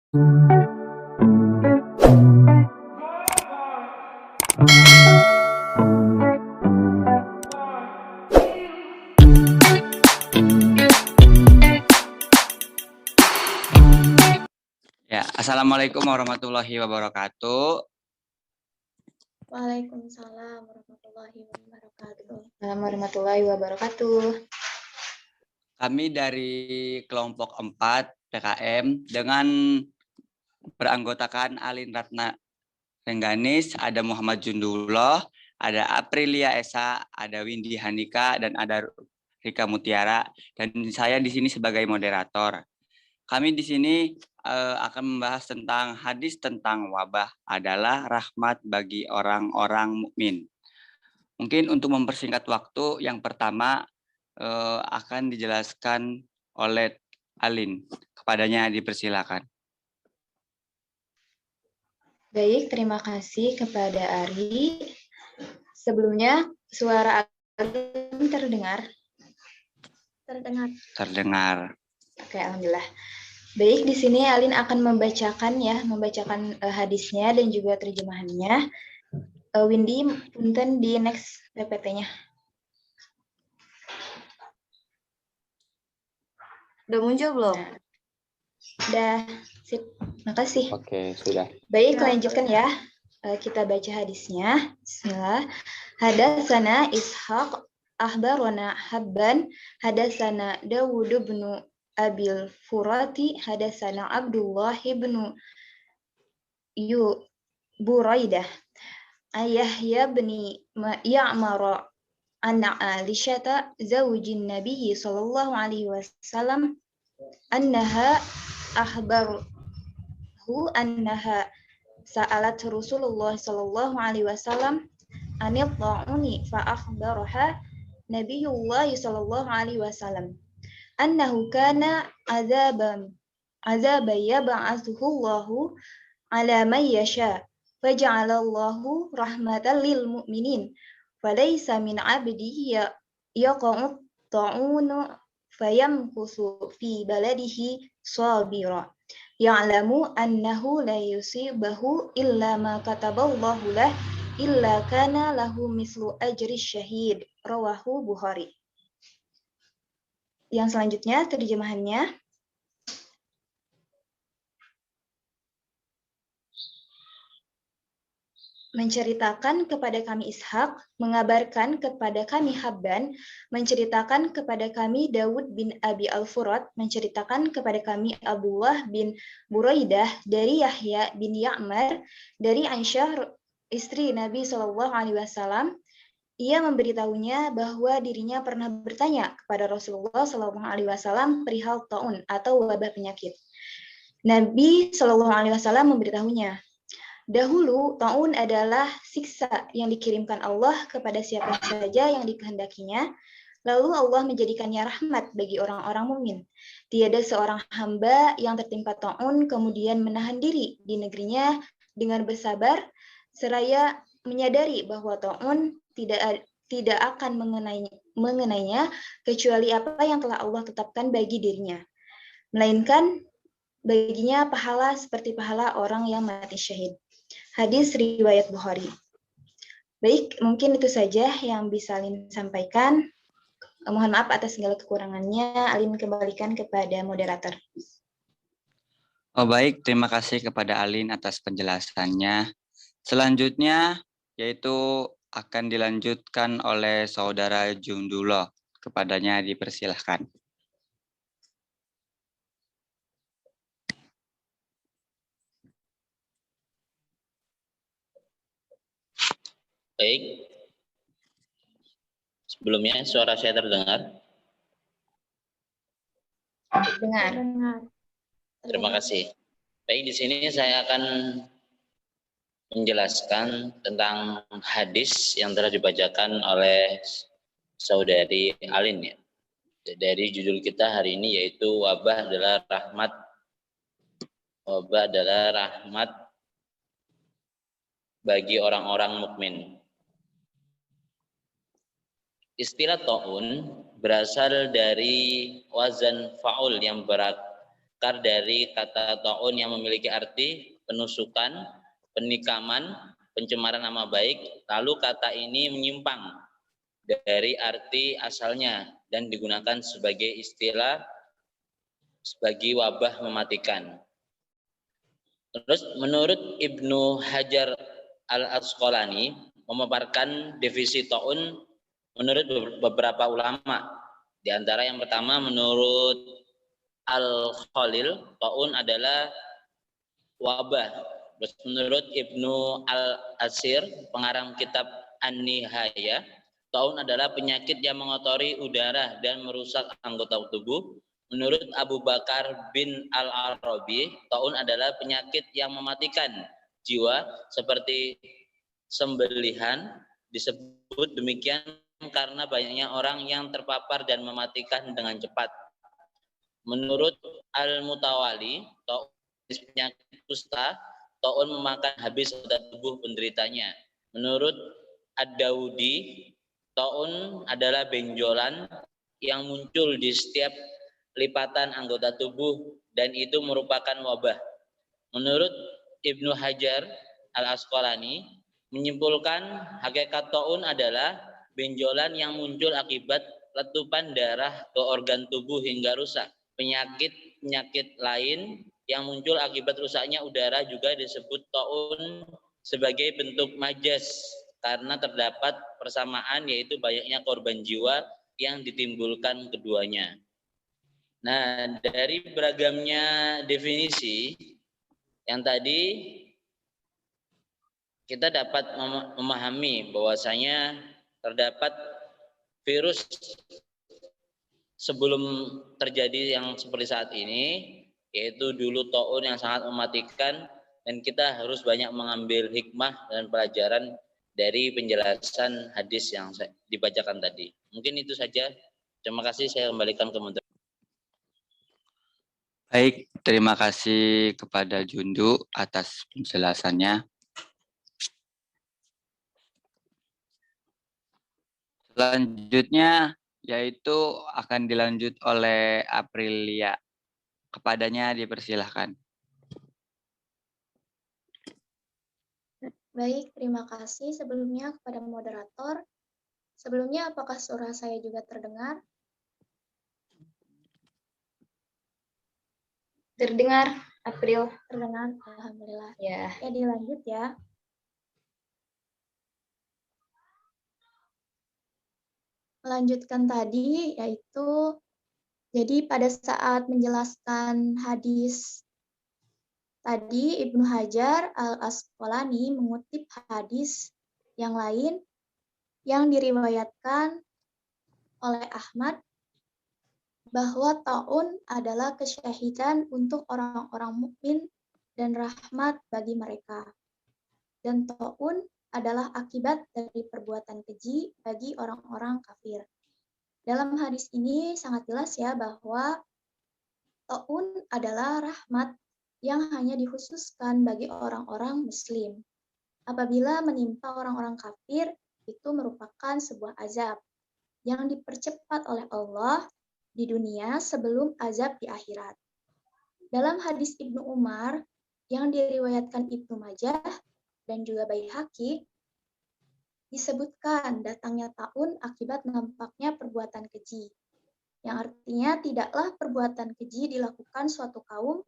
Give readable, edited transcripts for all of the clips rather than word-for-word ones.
Ya, Assalamualaikum warahmatullahi wabarakatuh. Waalaikumsalam warahmatullahi wabarakatuh. Assalamualaikum warahmatullahi wabarakatuh. Kami dari kelompok 4 PKM dengan beranggotakan Alin Ratna Rengganis, ada Muhammad Jundullah, ada Aprilia Esa, ada Windy Handika, dan ada Rika Mutiara, dan saya di sini sebagai moderator. Kami di sini akan membahas tentang hadis tentang wabah adalah rahmat bagi orang-orang mukmin. Mungkin untuk mempersingkat waktu, yang pertama akan dijelaskan oleh Alin. Kepadanya dipersilakan. Baik, terima kasih kepada Ari. Sebelumnya, suara Alin terdengar? Terdengar. Oke, alhamdulillah. Baik, di sini Alin akan membacakan hadisnya dan juga terjemahannya. Windy, punten di next PPT-nya. Udah muncul belum? Udah, sip. Makasih. Oke, sudah. Baik, lanjutkan ya. Kita baca hadisnya. Bismillah. Hadatsana Ishaq akhbarana Habban hadatsana Dawud bin Abil Furati hadatsana Abdullah bin Buraidah Yahya bin Ya'mar an Aisyah zaujin Nabi sallallahu alaihi wasallam annaha akhbarahu annaha sa'alat Rasulullah sallallahu alaihi wasallam anil ta'uni fa akhbaraha Nabiyullah sallallahu alaihi wasallam annahu kana azaban yab'atsuhu Allahu ala man yasha faja'ala Allahu rahmatan lil mu'minin falaysa min 'abdihi yaqa'u ta'unu fayamkusu fi baladihi sabira ya'lamu annahu la yusibahu illa ma kataballahu lah illa kana lahu mislu ajri syahid rawahu Bukhari. Yang selanjutnya terjemahannya. Menceritakan kepada kami Ishak, mengabarkan kepada kami Habban, menceritakan kepada kami Dawud bin Abi Al-Furat, menceritakan kepada kami Abdullah bin Buraidah dari Yahya bin Ya'mar dari Aisyah istri Nabi Shallallahu Alaihi Wasallam. Ia memberitahunya bahwa dirinya pernah bertanya kepada Rasulullah Shallallahu Alaihi Wasallam perihal taun atau wabah penyakit. Nabi Shallallahu Alaihi Wasallam memberitahunya, dahulu taun adalah siksa yang dikirimkan Allah kepada siapa saja yang dikehendakinya, lalu Allah menjadikannya rahmat bagi orang-orang mukmin. Tiada seorang hamba yang tertimpa taun kemudian menahan diri di negerinya dengan bersabar, seraya menyadari bahwa taun tidak akan mengenainya kecuali apa yang telah Allah tetapkan bagi dirinya, melainkan baginya pahala seperti pahala orang yang mati syahid. Hadis riwayat Bukhari. Baik, mungkin itu saja yang bisa Alin sampaikan. Mohon maaf atas segala kekurangannya. Alin kembalikan kepada moderator. Oh baik, terima kasih kepada Alin atas penjelasannya. Selanjutnya yaitu akan dilanjutkan oleh Saudara Jundullah. Kepadanya dipersilahkan. Baik, sebelumnya suara saya terdengar? Dengar. Terima kasih. Baik, di sini saya akan menjelaskan tentang hadis yang telah dibacakan oleh saudari Alin ya. Dari judul kita hari ini yaitu wabah adalah rahmat. Wabah adalah rahmat bagi orang-orang mukmin. Istilah ta'un berasal dari wazan fa'ul yang akar dari kata ta'un yang memiliki arti penusukan, penikaman, pencemaran nama baik, lalu kata ini menyimpang dari arti asalnya dan digunakan sebagai istilah sebagai wabah mematikan. Terus menurut Ibnu Hajar Al-Asqalani memaparkan definisi ta'un menurut beberapa ulama. Di antara yang pertama menurut Al-Khalil, ta'un adalah wabah. Terus menurut Ibnu Al-Asir, pengarang kitab An-Nihayah, ta'un adalah penyakit yang mengotori udara dan merusak anggota tubuh. Menurut Abu Bakar bin Al-Arabi, ta'un adalah penyakit yang mematikan jiwa seperti sembelihan. Disebut demikian karena banyaknya orang yang terpapar dan mematikan dengan cepat. Menurut Al-Mutawali, ta'un penyakit kusta, ta'un memakan habis anggota tubuh penderitanya. Menurut Ad-Daudi, ta'un adalah benjolan yang muncul di setiap lipatan anggota tubuh dan itu merupakan wabah. Menurut Ibnu Hajar Al-Asqalani menyimpulkan hakikat ta'un adalah benjolan yang muncul akibat letupan darah ke organ tubuh hingga rusak. Penyakit lain yang muncul akibat rusaknya udara juga disebut ta'un sebagai bentuk majas karena terdapat persamaan yaitu banyaknya korban jiwa yang ditimbulkan keduanya. Nah, dari beragamnya definisi yang tadi kita dapat memahami bahwasanya terdapat virus sebelum terjadi yang seperti saat ini, yaitu dulu ta'un yang sangat mematikan, dan kita harus banyak mengambil hikmah dan pelajaran dari penjelasan hadis yang dibacakan tadi. Mungkin itu saja. Terima kasih, saya kembalikan ke Menteri. Baik, terima kasih kepada Jundu atas penjelasannya. Selanjutnya yaitu akan dilanjut oleh Aprilia. Kepadanya dipersilahkan. Baik, terima kasih sebelumnya kepada moderator. Sebelumnya, apakah suara saya juga terdengar? Terdengar, April. Terdengar, alhamdulillah. Ya. Ya, dilanjut ya. Melanjutkan tadi, yaitu jadi pada saat menjelaskan hadis tadi, Ibnu Hajar Al-Asqalani mengutip hadis yang lain yang diriwayatkan oleh Ahmad bahwa ta'un adalah kesyahidan untuk orang-orang mukmin dan rahmat bagi mereka. Dan ta'un adalah akibat dari perbuatan keji bagi orang-orang kafir. Dalam hadis ini sangat jelas ya bahwa ta'un adalah rahmat yang hanya dikhususkan bagi orang-orang muslim. Apabila menimpa orang-orang kafir, itu merupakan sebuah azab yang dipercepat oleh Allah di dunia sebelum azab di akhirat. Dalam hadis Ibnu Umar yang diriwayatkan Ibnu Majah dan juga Baihaqi, disebutkan datangnya ta'un akibat nampaknya perbuatan keji. Yang artinya tidaklah perbuatan keji dilakukan suatu kaum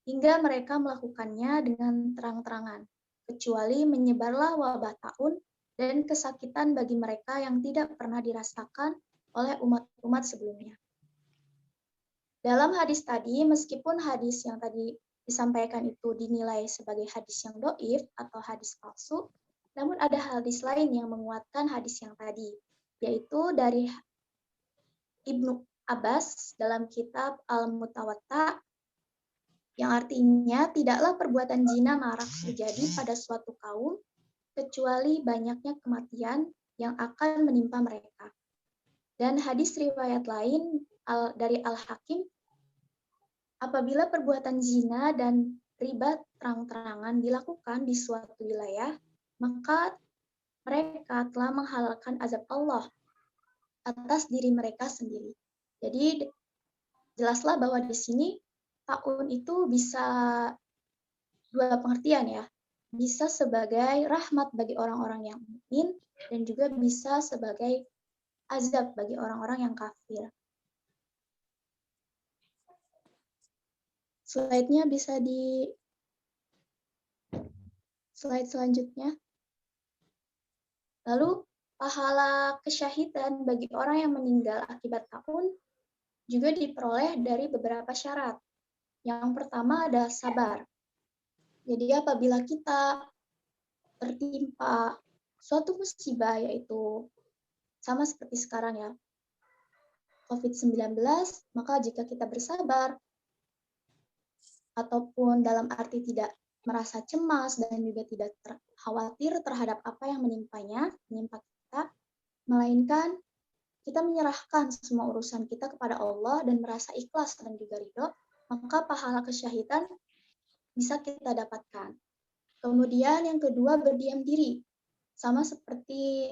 hingga mereka melakukannya dengan terang-terangan, kecuali menyebarlah wabah ta'un dan kesakitan bagi mereka yang tidak pernah dirasakan oleh umat-umat sebelumnya. Dalam hadis tadi, meskipun hadis yang tadi disampaikan itu dinilai sebagai hadis yang dhaif atau hadis palsu, namun ada hadis lain yang menguatkan hadis yang tadi, yaitu dari Ibnu Abbas dalam kitab Al-Mutawatta, yang artinya tidaklah perbuatan zina marak terjadi pada suatu kaum, kecuali banyaknya kematian yang akan menimpa mereka. Dan hadis riwayat lain dari Al-Hakim, apabila perbuatan zina dan riba terang-terangan dilakukan di suatu wilayah, maka mereka telah menghalalkan azab Allah atas diri mereka sendiri. Jadi jelaslah bahwa di sini ta'un itu bisa dua pengertian ya. Bisa sebagai rahmat bagi orang-orang yang mukmin dan juga bisa sebagai azab bagi orang-orang yang kafir. Slide-nya bisa di slide selanjutnya. Lalu, pahala kesyahidan bagi orang yang meninggal akibat ta'un juga diperoleh dari beberapa syarat. Yang pertama ada sabar. Jadi apabila kita tertimpa suatu musibah, yaitu sama seperti sekarang ya, COVID-19, maka jika kita bersabar, ataupun dalam arti tidak merasa cemas dan juga tidak khawatir terhadap apa yang menimpa kita, melainkan kita menyerahkan semua urusan kita kepada Allah dan merasa ikhlas dan juga ridho, maka pahala kesyahidan bisa kita dapatkan. Kemudian yang kedua, berdiam diri. Sama seperti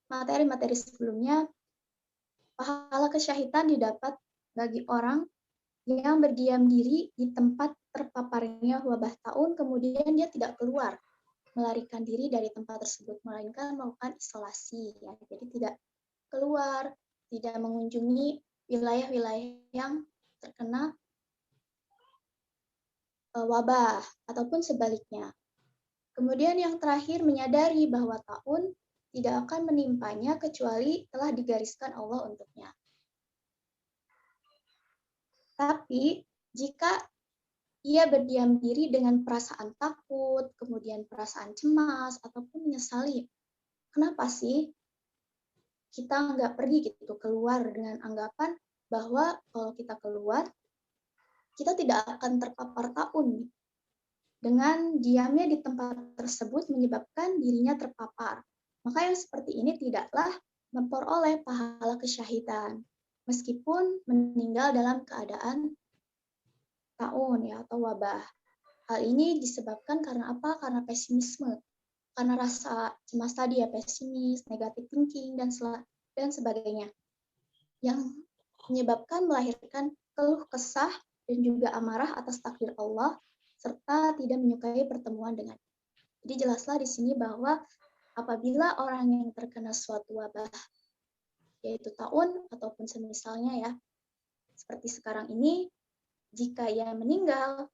materi-materi sebelumnya, pahala kesyahidan didapat bagi orang yang berdiam diri di tempat terpaparnya wabah ta'un, kemudian dia tidak keluar melarikan diri dari tempat tersebut, melainkan melakukan isolasi. Ya. Jadi tidak keluar, tidak mengunjungi wilayah-wilayah yang terkena wabah, ataupun sebaliknya. Kemudian yang terakhir, menyadari bahwa ta'un tidak akan menimpanya kecuali telah digariskan Allah untuknya. Tapi jika ia berdiam diri dengan perasaan takut, kemudian perasaan cemas, ataupun menyesali, kenapa sih kita nggak pergi gitu keluar dengan anggapan bahwa kalau kita keluar, kita tidak akan terpapar ta'un. Dengan diamnya di tempat tersebut menyebabkan dirinya terpapar. Maka yang seperti ini tidaklah memperoleh pahala kesyahidan, meskipun meninggal dalam keadaan ta'un ya, atau wabah. Hal ini disebabkan karena apa? Karena pesimisme. Karena rasa cemas tadi ya, pesimis, negative thinking, dan sebagainya. Yang menyebabkan melahirkan keluh kesah dan juga amarah atas takdir Allah, serta tidak menyukai pertemuan dengan. Jadi jelaslah di sini bahwa apabila orang yang terkena suatu wabah, yaitu ta'un ataupun semisalnya ya, seperti sekarang ini, jika ia meninggal,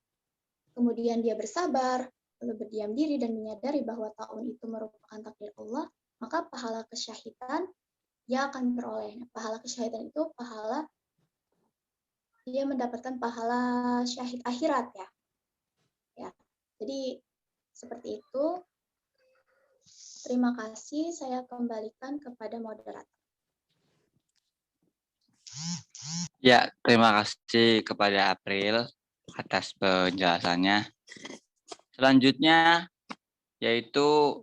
kemudian dia bersabar, lalu berdiam diri dan menyadari bahwa ta'un itu merupakan takdir Allah, maka pahala kesyahidan ia akan peroleh. Pahala kesyahidan itu pahala dia mendapatkan pahala syahid akhirat ya. Ya. Jadi seperti itu. Terima kasih, saya kembalikan kepada moderator. Ya, terima kasih kepada April atas penjelasannya. Selanjutnya yaitu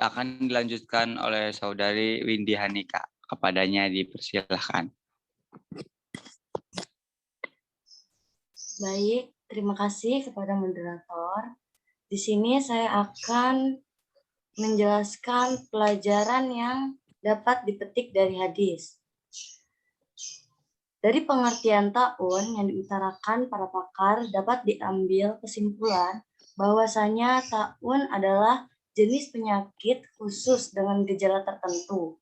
akan dilanjutkan oleh saudari Windy Hanika. Kepadanya dipersilahkan. Baik, terima kasih kepada moderator. Di sini saya akan menjelaskan pelajaran yang dapat dipetik dari hadis. Dari pengertian ta'un yang diutarakan para pakar dapat diambil kesimpulan bahwasanya ta'un adalah jenis penyakit khusus dengan gejala tertentu.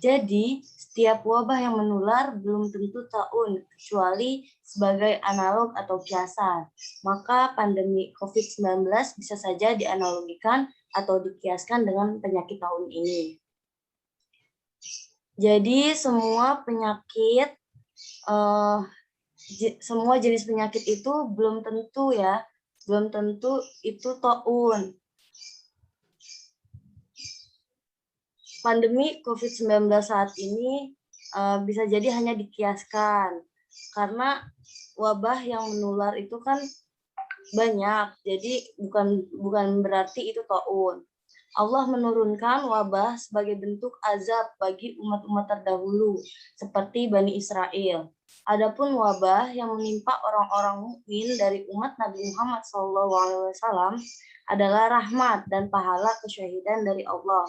Jadi, setiap wabah yang menular belum tentu ta'un, kecuali sebagai analog atau kiasan. Maka pandemi COVID-19 bisa saja dianalogikan atau dikiaskan dengan penyakit ta'un ini. Jadi, semua jenis penyakit itu belum tentu ya, belum tentu itu ta'un. Pandemi COVID-19 saat ini bisa jadi hanya dikiaskan karena wabah yang menular itu kan banyak, jadi bukan berarti itu ta'un. Allah menurunkan wabah sebagai bentuk azab bagi umat-umat terdahulu seperti Bani Israel. Adapun wabah yang menimpa orang-orang mukmin dari umat Nabi Muhammad SAW adalah rahmat dan pahala kesyahidan dari Allah.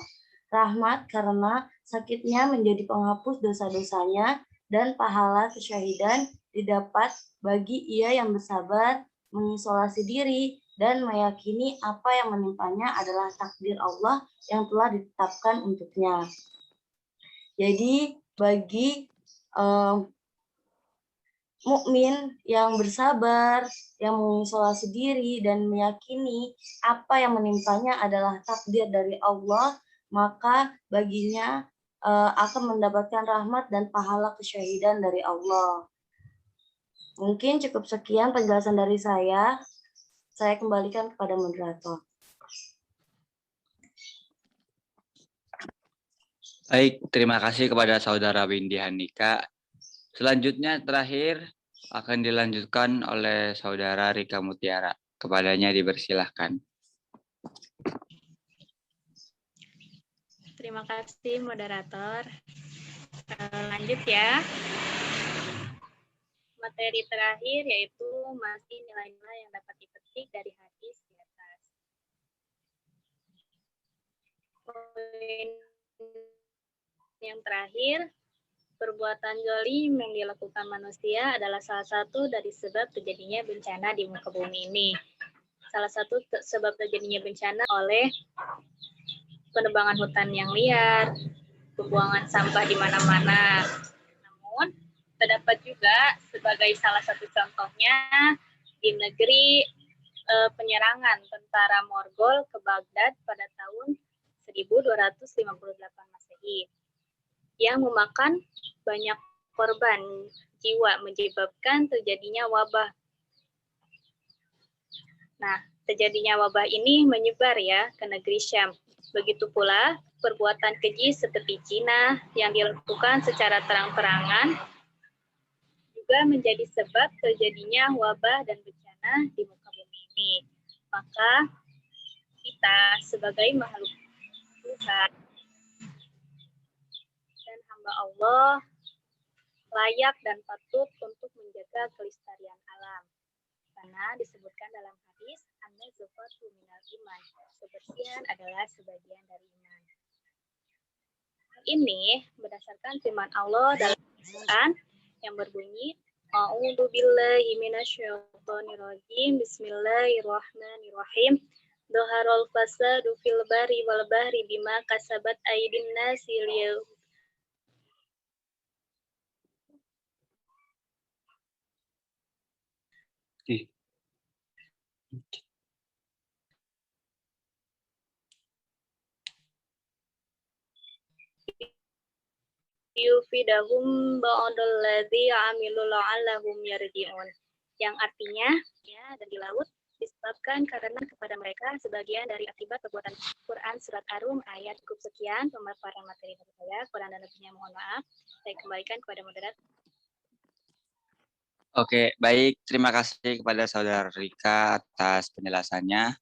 Rahmat karena sakitnya menjadi penghapus dosa-dosanya, dan pahala kesyahidan didapat bagi ia yang bersabar, mengisolasi diri, dan meyakini apa yang menimpanya adalah takdir Allah yang telah ditetapkan untuknya. Jadi bagi mukmin yang bersabar, yang mengisolasi diri dan meyakini apa yang menimpanya adalah takdir dari Allah, maka baginya akan mendapatkan rahmat dan pahala kesyahidan dari Allah. Mungkin cukup sekian penjelasan dari saya. Saya kembalikan kepada moderator. Baik, terima kasih kepada Saudara Windy Handika. Selanjutnya terakhir akan dilanjutkan oleh Saudara Rika Mutiara. Kepadanya dipersilahkan. Terima kasih moderator. Lanjut ya. Materi terakhir yaitu masih nilai-nilai yang dapat dipetik dari hadis di atas. Poin yang terakhir, perbuatan zalim yang dilakukan manusia adalah salah satu dari sebab terjadinya bencana di muka bumi ini. Salah satu sebab terjadinya bencana oleh penebangan hutan yang liar, pembuangan sampah di mana-mana. Namun, terdapat juga sebagai salah satu contohnya di negeri penyerangan tentara Morgol ke Baghdad pada tahun 1258 Masehi yang memakan banyak korban jiwa menyebabkan terjadinya wabah. Nah, terjadinya wabah ini menyebar ya ke negeri Syam. Begitu pula perbuatan keji seperti zina yang dilakukan secara terang-terangan juga menjadi sebab terjadinya wabah dan bencana di muka bumi ini. Maka kita sebagai makhluk Tuhan dan hamba Allah layak dan patut untuk menjaga kelestarian alam. Karena disebutkan dalam hadis, an-nazafatu minal iman. Kebersihan adalah sebagian dari iman. Ini berdasarkan firman Allah dalam Al-Quran yang berbunyi, A'udzu billahi minasyaitonir rajim. Bismillahirrahmanirrahim. Dhaharul fasadu fil barri wal bahri bima kasabat aydin nasi yufidahum ba'dalladzi 'amilu la'allahum yarji'un. Yang artinya ya dan di laut disebabkan karena kepada mereka sebagian dari akibat perbuatan. Quran surat Ar-Rum ayat cukup sekian pemaparan materi dari saya. Kurang dan lebihnya mohon maaf. Saya kembalikan kepada moderator. Oke, baik. Terima kasih kepada Saudara Rika atas penjelasannya.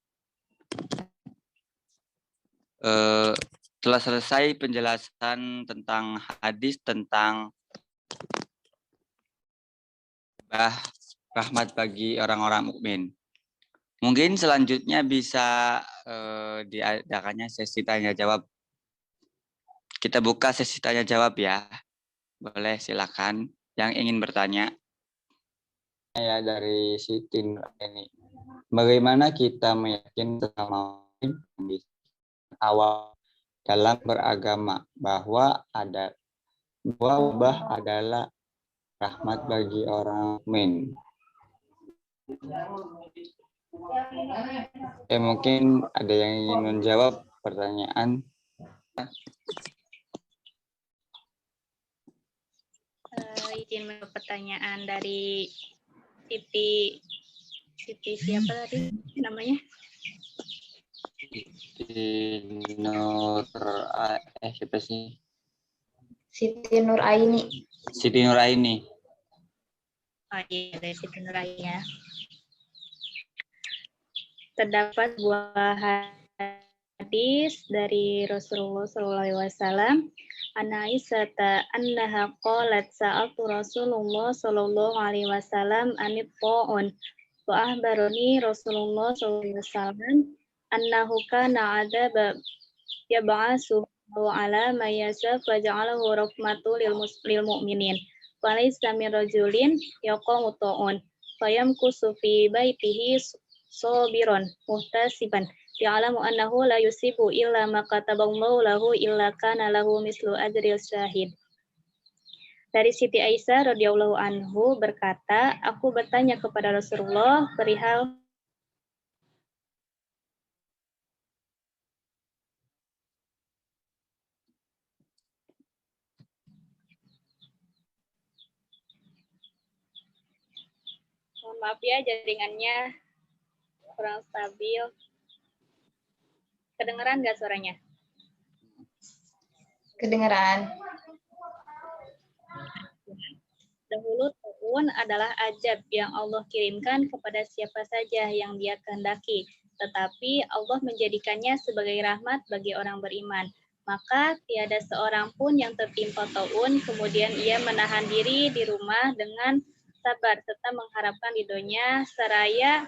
Telah selesai penjelasan tentang hadis tentang rahmat bagi orang-orang mukmin. Mungkin selanjutnya bisa diadakannya sesi tanya jawab. Kita buka sesi tanya jawab ya. Boleh silakan yang ingin bertanya. Ya, dari Siti ini. Bagaimana kita meyakinkan sesama di awal dalam beragama bahwa wabah adalah rahmat bagi orang mukmin. Mungkin ada yang ingin menjawab pertanyaan. Izin pertanyaan dari Siti siapa tadi namanya? Siapa sih? Siti Nuraini. Siti Nuraini. Oh iya, dari Siti Nuraini ya. Terdapat buah hadis dari Rasulullah SAW. Ana Aisyata annaha qalat sa'altu Rasulullah sallallahu alaihi wasallam anit ta'un wa ahbarani Rasulullah sallallahu alaihi wasallam annahu kana adaba yab'asu ala ma yasaf wa ja'alahu rahmatu lil mu'minin falaysa min rajulin yaqumu ta'un fayamkusu fi baitihi sabiran muhtasiban ya'lamu annahu la yusibu illa ma kataballahu lahu illa kana lahu mislu ajril syahid. Dari Siti Aisyah radhiyallahu anhu berkata, aku bertanya kepada Rasulullah perihal mohon maaf ya, jaringannya kurang stabil. Kedengeran nggak suaranya? Kedengeran. Dahulu ta'un adalah ajab yang Allah kirimkan kepada siapa saja yang Dia kehendaki, tetapi Allah menjadikannya sebagai rahmat bagi orang beriman. Maka tiada seorang pun yang tertimpa ta'un kemudian ia menahan diri di rumah dengan sabar serta mengharapkan ridhonya seraya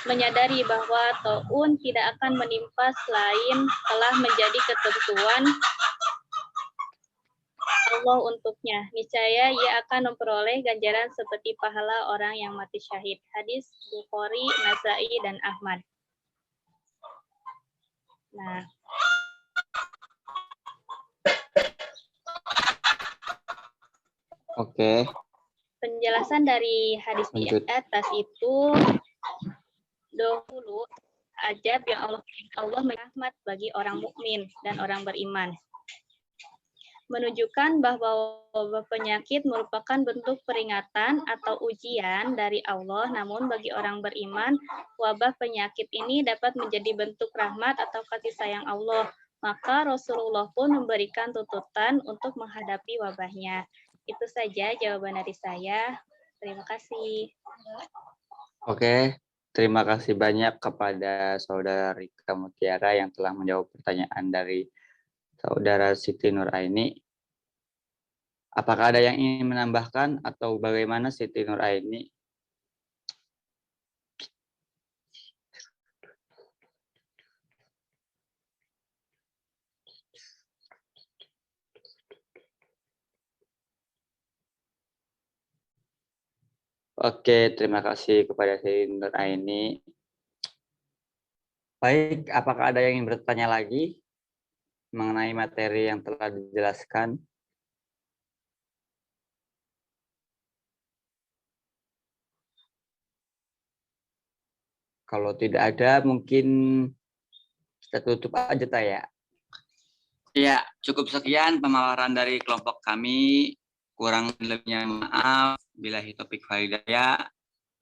menyadari bahwa ta'un tidak akan menimpa selain telah menjadi ketentuan Allah untuknya. Niscaya ia akan memperoleh ganjaran seperti pahala orang yang mati syahid. Hadis Bukhari, Nasai, dan Ahmad. Nah, Oke. penjelasan dari hadis di atas itu dahulu ajab yang Allah merahmat bagi orang mukmin dan orang beriman. Menunjukkan bahwa wabah penyakit merupakan bentuk peringatan atau ujian dari Allah, namun bagi orang beriman, wabah penyakit ini dapat menjadi bentuk rahmat atau kasih sayang Allah. Maka Rasulullah pun memberikan tuntutan untuk menghadapi wabahnya. Itu saja jawaban dari saya. Terima kasih. Oke, terima kasih banyak kepada Saudara Rika Mutiara yang telah menjawab pertanyaan dari Saudara Siti Nuraini. Apakah ada yang ingin menambahkan atau bagaimana Siti Nuraini? Oke, terima kasih kepada Siti Nuraini. Baik, apakah ada yang ingin bertanya lagi mengenai materi yang telah dijelaskan? Kalau tidak ada, mungkin kita tutup aja, Taya. Ya, cukup sekian pemaparan dari kelompok kami. Kurang lebihnya maaf. Billahi taufiq wal hidayah.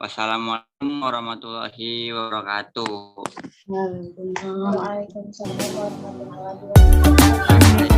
Wassalamualaikum warahmatullahi wabarakatuh. Waalaikumsalam. Waalaikumsalam warahmatullahi wabarakatuh.